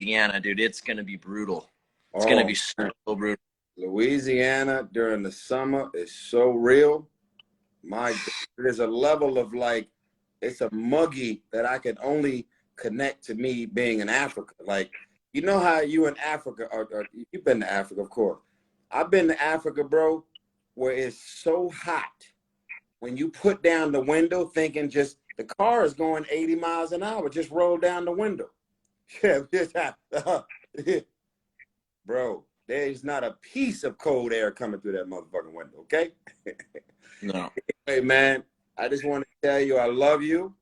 Louisiana, dude. It's gonna be brutal. It's gonna Oh, be so brutal. Louisiana during the summer is so real. My God, there's a level of like, it's a muggy that I can only connect to me being in Africa. Like, you know how you in Africa, or you've been to Africa, of course. I've been to Africa, bro, where it's so hot. When you put down the window thinking just the car is going 80 miles an hour, just roll down the window. Yeah, just bro, there's not a piece of cold air coming through that motherfucking window, okay? No. Hey, man, I just want to tell you I love you.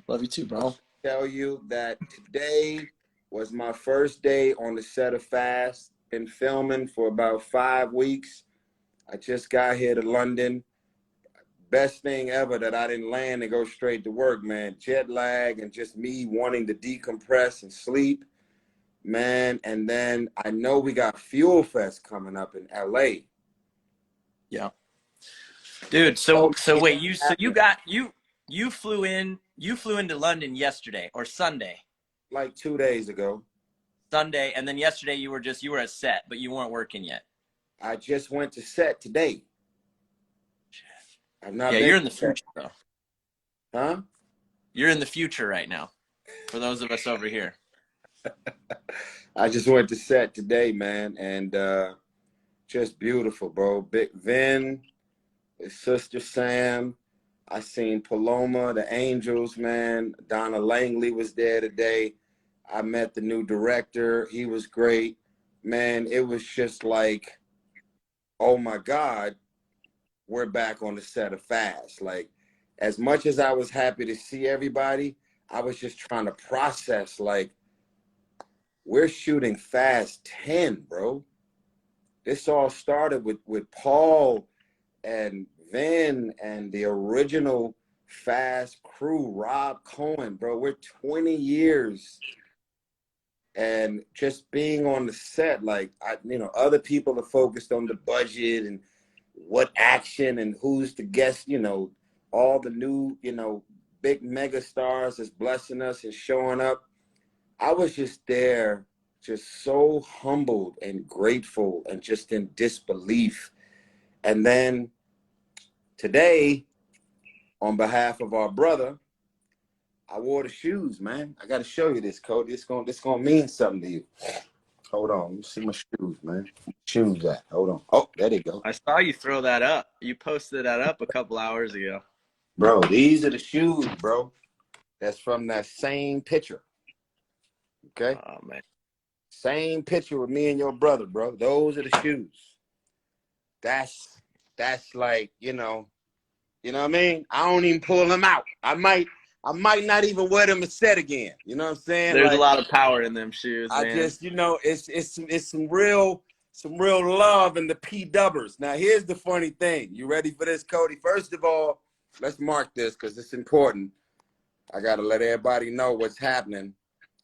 Love you too, bro. Tell you that today was my first day on the set of Fast. Been filming for about 5 weeks. I just got here to London. Best thing ever that I didn't land and go straight to work, man. Jet lag and just me wanting to decompress and sleep, man. And then I know we got Fuel Fest coming up in LA. Yeah. Dude, so wait, you flew into London yesterday or Sunday. Like 2 days ago. Sunday, and then yesterday you were at set, but you weren't working yet. I just went to set today. I've not Yeah, been you're in the to set. future though. Huh? You're in the future right now. For those of us over here. I just went to set today, man, and just beautiful, bro. Big Vin, his sister Sam. I seen Paloma, the Angels, man. Donna Langley was there today. I met the new director. He was great. Man, it was just like, oh my God, we're back on the set of Fast. Like, as much as I was happy to see everybody, I was just trying to process, like, we're shooting Fast 10, bro. This all started with Paul and Vin and the original Fast crew, Rob Cohen, bro. We're 20 years. And just being on the set, like, other people are focused on the budget and what action and who's the guest, all the new, big mega stars is blessing us and showing up. I was just there, just so humbled and grateful and just in disbelief. And then today, on behalf of our brother, I wore the shoes, man. I got to show you this, Cody. It's gonna mean something to you. Hold on. Let me see my shoes, man. Shoes at? Hold on. Oh, there they go. I saw you throw that up. You posted that up a couple hours ago. Bro, these are the shoes, bro. That's from that same picture. Okay? Oh, man. Same picture with me and your brother, bro. Those are the shoes. That's like, you know what I mean? I don't even pull them out. I might not even wear them to set again. You know what I'm saying? There's like, a lot of power in them shoes, I man. just, it's some real love in the P-dubbers. Now, here's the funny thing. You ready for this, Cody? First of all, let's mark this because it's important. I gotta let everybody know what's happening.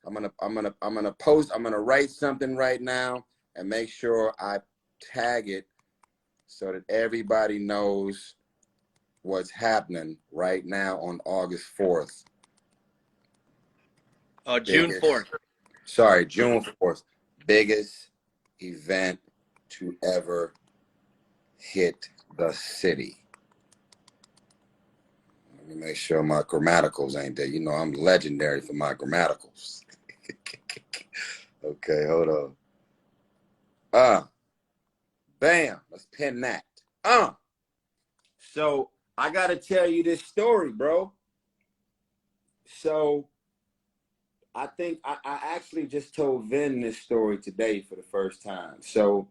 I'm gonna post. I'm gonna write something right now and make sure I tag it so that everybody knows what's happening right now on August 4th. Oh, June 4th. Sorry, June 4th. Biggest event to ever hit the city. Let me make sure my grammaticals ain't there. You know, I'm legendary for my grammaticals. Okay, hold on. Bam. Let's pin that. So I gotta tell you this story, bro. So I think I actually just told Vin this story today for the first time. So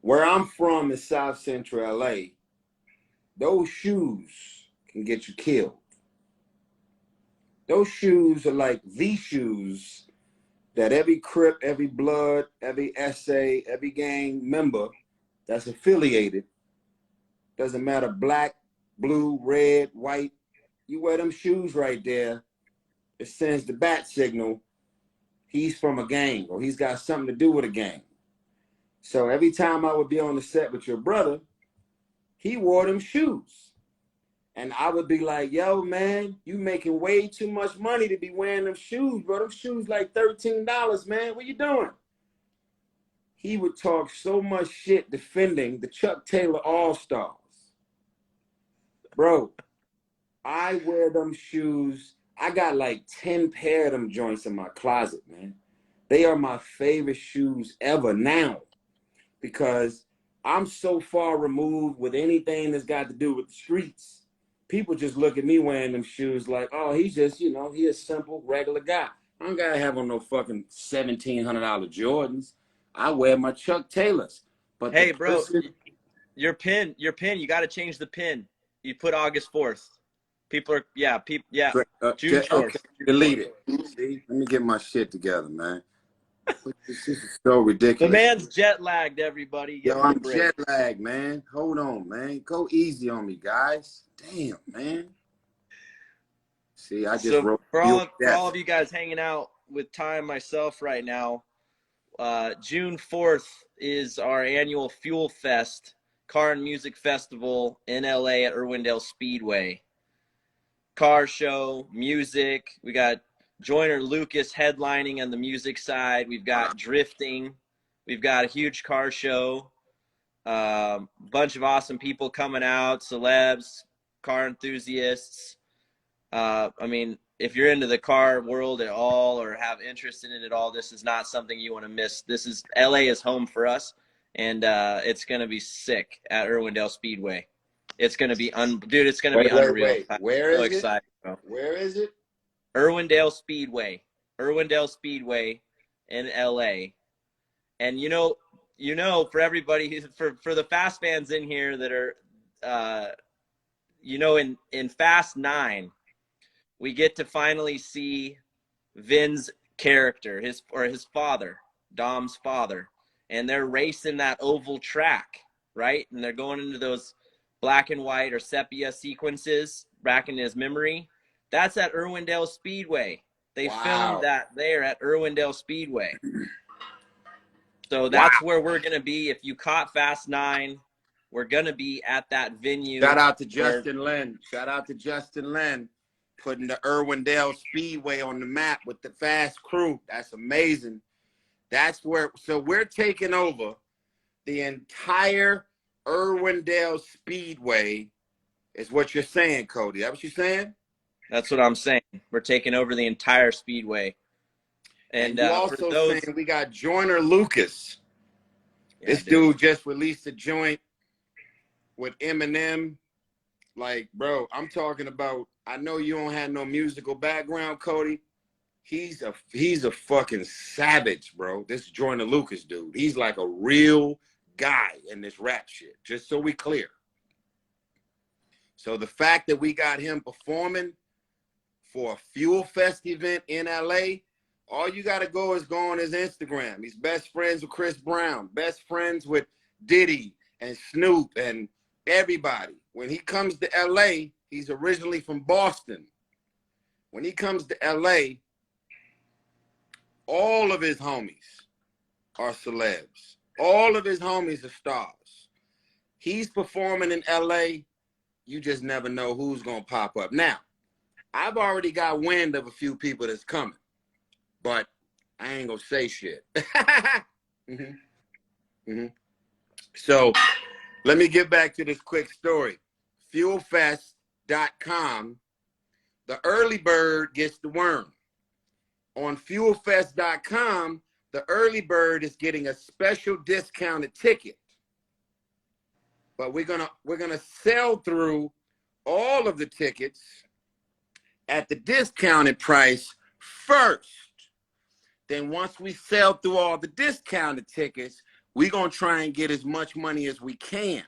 where I'm from is South Central LA. Those shoes can get you killed. Those shoes are like the shoes that every Crip, every Blood, every SA, every gang member that's affiliated, doesn't matter black, blue, red, white, you wear them shoes right there, it sends the bat signal, he's from a gang or he's got something to do with a gang. So every time I would be on the set with your brother, he wore them shoes. And I would be like, yo, man, you making way too much money to be wearing them shoes, bro. Them shoes like $13, man. What you doing? He would talk so much shit defending the Chuck Taylor All-Stars. Bro, I wear them shoes. I got like 10 pair of them joints in my closet, man. They are my favorite shoes ever now because I'm so far removed with anything that's got to do with the streets. People just look at me wearing them shoes like, oh, he's just, you know, he a simple, regular guy. I don't gotta have on no fucking $1,700 Jordans. I wear my Chuck Taylors. But the Hey, bro, person, your pin, you got to change the pin. You put August 4th. People are, yeah, June 4th. okay, delete it. See, let me get my shit together, man. This is so ridiculous. The man's jet lagged, everybody. Give Yo, him a I'm break. jet lagged, man. Hold on, man. Go easy on me, guys. Damn, man. See, I just So wrote for all of you guys hanging out with Ty and myself right now, June 4th is our annual Fuel Fest Car and Music Festival in LA at Irwindale Speedway. Car show, music. We got Joyner Lucas headlining on the music side. We've got drifting. We've got a huge car show. Bunch of awesome people coming out, celebs, car enthusiasts. I mean, if you're into the car world at all or have interest in it at all, this is not something you want to miss. LA is home for us, and it's going to be sick at Irwindale Speedway. It's going to be dude, it's going to be unreal. Wait. Where is it? Excited, bro. Where is it? Irwindale Speedway in LA. And you know, for everybody, for the Fast fans in here that are, in Fast 9, we get to finally see Vin's character, his father, Dom's father, and they're racing that oval track, right? And they're going into those black and white or sepia sequences back in his memory. That's at Irwindale Speedway. They filmed that there at Irwindale Speedway. So that's where we're going to be. If you caught Fast 9, we're going to be at that venue. Shout out to Justin Lin. Shout out to Justin Lin, putting the Irwindale Speedway on the map with the Fast crew. That's amazing. That's where, so we're taking over the entire Irwindale Speedway is what you're saying, Cody. That what you're saying? That's what I'm saying. We're taking over the entire Speedway. And you also saying we got Joyner Lucas. Yeah, this dude just released a joint with Eminem. Like, bro, I'm talking about, I know you don't have no musical background, Cody. He's a fucking savage, bro. This Joyner Lucas dude. He's like a real guy in this rap shit, just so we clear. So the fact that we got him performing for a Fuel Fest event in LA, all you got to go is go on his Instagram. He's best friends with Chris Brown, best friends with Diddy and Snoop and everybody. When he comes to LA, he's originally from Boston. When he comes to LA, all of his homies are celebs. All of his homies are stars. He's performing in LA. You just never know who's going to pop up. Now, I've already got wind of a few people that's coming, but I ain't going to say shit. So let me get back to this quick story. FuelFest.com, the early bird gets the worm. On FuelFest.com, the early bird is getting a special discounted ticket. But we're gonna sell through all of the tickets at the discounted price first. Then once we sell through all the discounted tickets, we're gonna try and get as much money as we can.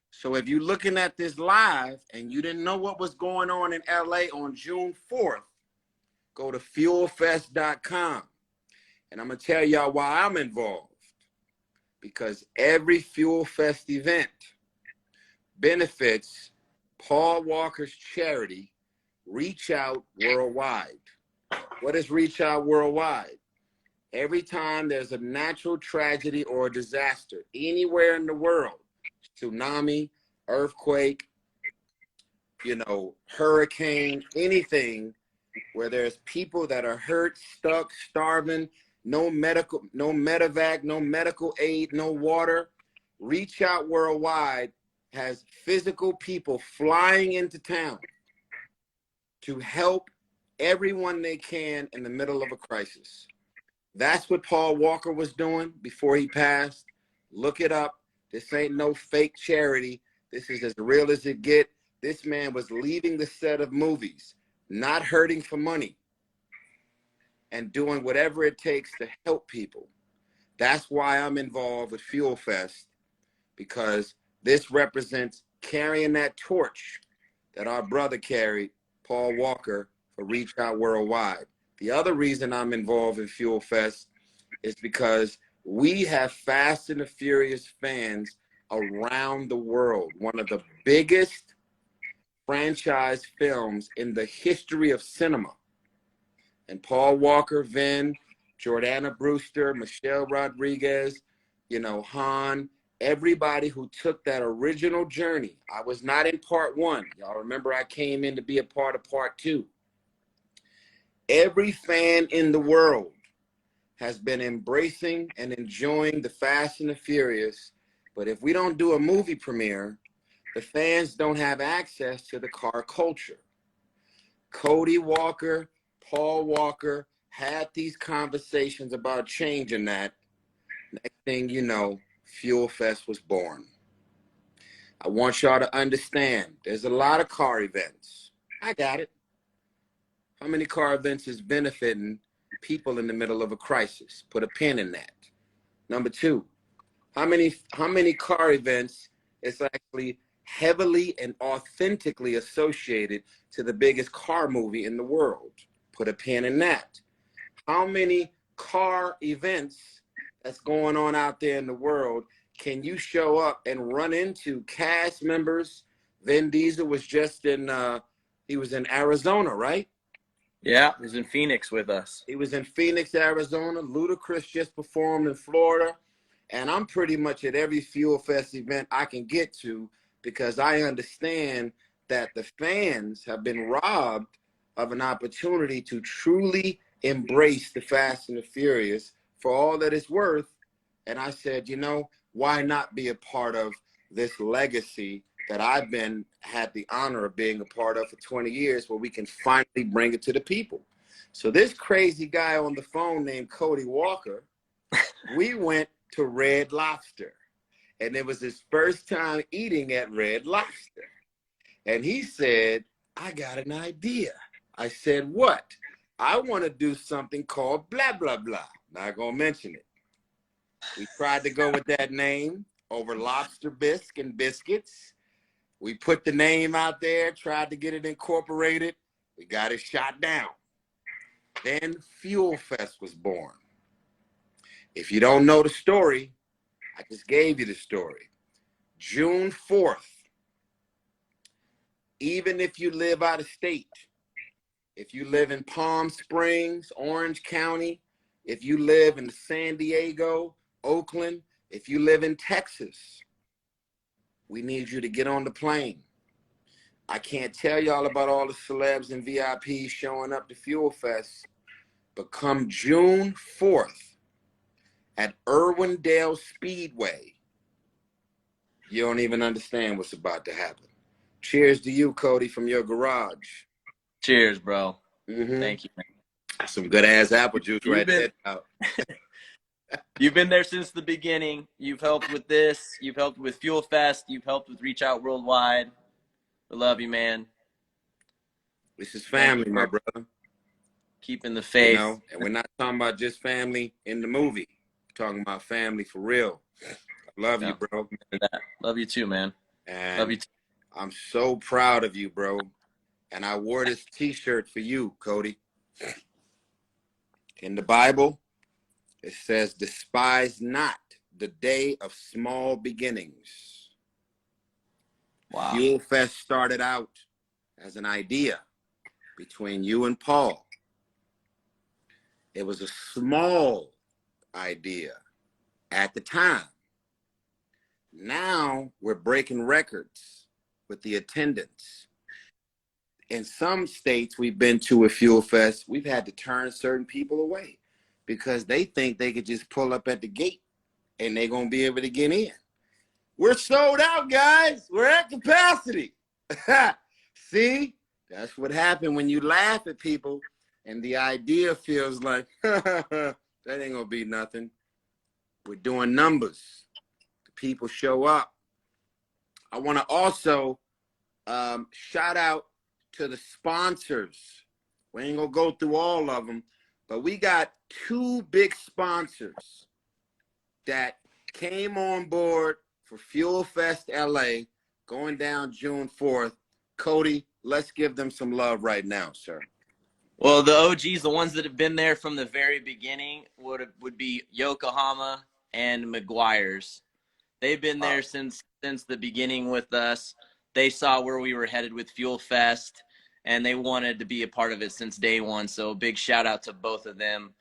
So if you're looking at this live and you didn't know what was going on in LA on June 4th, go to FuelFest.com. And I'm gonna tell y'all why I'm involved. Because every Fuel Fest event benefits Paul Walker's charity, Reach Out Worldwide. What is Reach Out Worldwide? Every time there's a natural tragedy or a disaster anywhere in the world, tsunami, earthquake, hurricane, anything where there's people that are hurt, stuck, starving, no medevac, no medical aid, no water. Reach Out Worldwide has physical people flying into town to help everyone they can in the middle of a crisis. That's what Paul Walker was doing before he passed. Look it up. This ain't no fake charity. This is as real as it get. This man was leaving the set of movies, not hurting for money, and doing whatever it takes to help people. That's why I'm involved with Fuel Fest, because this represents carrying that torch that our brother carried, Paul Walker, for Reach Out Worldwide. The other reason I'm involved in Fuel Fest is because we have Fast and the Furious fans around the world. One of the biggest franchise films in the history of cinema. And Paul Walker, Vin, Jordana Brewster, Michelle Rodriguez, Han, everybody who took that original journey. I was not in part 1. Y'all remember I came in to be a part of part 2. Every fan in the world has been embracing and enjoying the Fast and the Furious. But if we don't do a movie premiere, the fans don't have access to the car culture. Cody Walker, Paul Walker had these conversations about changing that. Next thing you know, Fuel Fest was born. I want y'all to understand, there's a lot of car events. I got it. How many car events is benefiting people in the middle of a crisis? Put a pin in that. Number 2, how many car events is actually heavily and authentically associated to the biggest car movie in the world? Put a pin in that. How many car events that's going on out there in the world can you show up and run into cast members? Vin Diesel was just he was in Arizona, right? Yeah, he was in Phoenix with us. He was in Phoenix, Arizona. Ludacris just performed in Florida. And I'm pretty much at every Fuel Fest event I can get to, because I understand that the fans have been robbed of an opportunity to truly embrace the Fast and the Furious for all that it's worth. And I said, why not be a part of this legacy that I've had the honor of being a part of for 20 years, where we can finally bring it to the people. So this crazy guy on the phone named Cody Walker, we went to Red Lobster, and it was his first time eating at Red Lobster. And he said, I got an idea. I said, what? I want to do something called blah, blah, blah. Not going to mention it. We tried to go with that name over lobster bisque and biscuits. We put the name out there, tried to get it incorporated. We got it shot down. Then Fuel Fest was born. If you don't know the story, I just gave you the story. June 4th, even if you live out of state, if you live in Palm Springs, Orange County, if you live in San Diego, Oakland, if you live in Texas, we need you to get on the plane. I can't tell y'all about all the celebs and VIPs showing up to Fuel Fest, but come June 4th at Irwindale Speedway, you don't even understand what's about to happen. Cheers to you, Cody, from your garage. Cheers, bro. Mm-hmm. Thank you, man. Some good ass apple juice there. You've been there since the beginning. You've helped with this. You've helped with Fuel Fest. You've helped with Reach Out Worldwide. We love you, man. This is family, my brother. Keeping the faith. And we're not talking about just family in the movie. We're talking about family for real. I love you, bro. Love you too, man. And love you too. I'm so proud of you, bro. And I wore this t-shirt for you, Cody. In the Bible, it says, despise not the day of small beginnings. Wow. Fuel Fest started out as an idea between you and Paul. It was a small idea at the time. Now we're breaking records with the attendance. In some states we've been to with Fuel Fest, we've had to turn certain people away because they think they could just pull up at the gate and they're going to be able to get in. We're sold out, guys. We're at capacity. See, that's what happened when you laugh at people and the idea feels like, that ain't going to be nothing. We're doing numbers. The people show up. I want to also shout out to the sponsors. We ain't going to go through all of them, but we got 2 big sponsors that came on board for Fuel Fest LA going down June 4th. Cody, let's give them some love right now, sir. Well, the OGs, the ones that have been there from the very beginning, would be Yokohama and McGuire's. They've been there since the beginning with us. They saw where we were headed with Fuel Fest, and they wanted to be a part of it since day one. So a big shout out to both of them.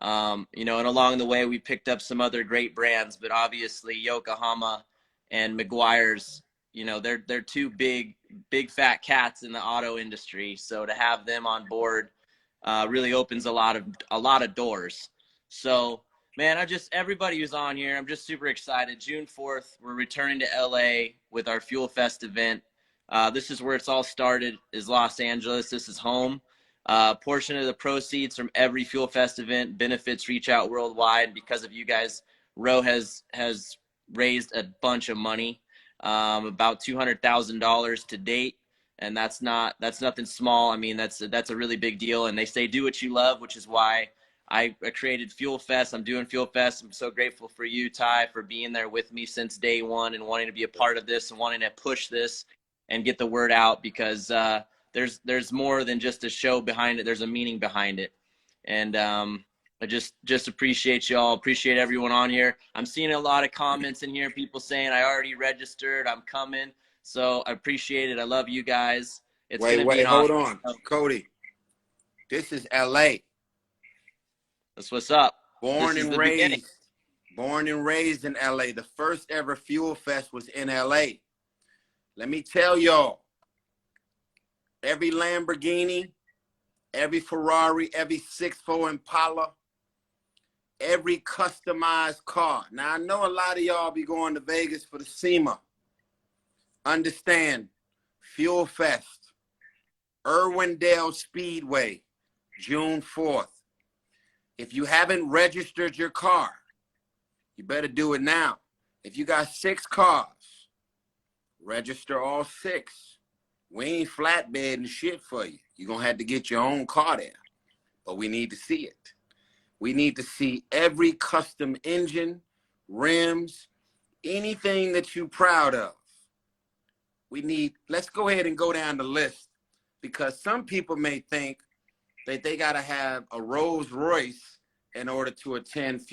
You know, and along the way, we picked up some other great brands, but obviously Yokohama and McGuire's, you know, they're 2 big fat cats in the auto industry. So to have them on board really opens a lot of doors. So, man, everybody who's on here, I'm just super excited. June 4th, we're returning to LA with our Fuel Fest event. This is where it's all started, is Los Angeles. This is home. Portion of the proceeds from every Fuel Fest event benefits Reach Out Worldwide. Because of you guys, Row has raised a bunch of money, about $200,000 to date. And that's nothing small. I mean, that's a really big deal. And they say do what you love, which is why I created Fuel Fest. I'm doing Fuel Fest. I'm so grateful for you, Ty, for being there with me since day one and wanting to be a part of this and wanting to push this and get the word out, because there's more than just a show behind it. There's a meaning behind it. And I just appreciate y'all. Appreciate everyone on here. I'm seeing a lot of comments in here, people saying I already registered, I'm coming. So I appreciate it. I love you guys. It's Wait, be an hold awesome on. Cody, this is LA. That's what's up. Born and raised in LA. The first ever Fuel Fest was in LA. Let me tell y'all, every Lamborghini, every Ferrari, every 6'4" Impala, every customized car. Now, I know a lot of y'all be going to Vegas for the SEMA. Understand, Fuel Fest, Irwindale Speedway, June 4th. If you haven't registered your car, you better do it now. If you got 6 cars, register all 6. We ain't flatbedding shit for you. You're going to have to get your own car there. But we need to see it. We need to see every custom engine, rims, anything that you're proud of. Let's go ahead and go down the list, because some people may think that they got to have a Rolls Royce in order to attend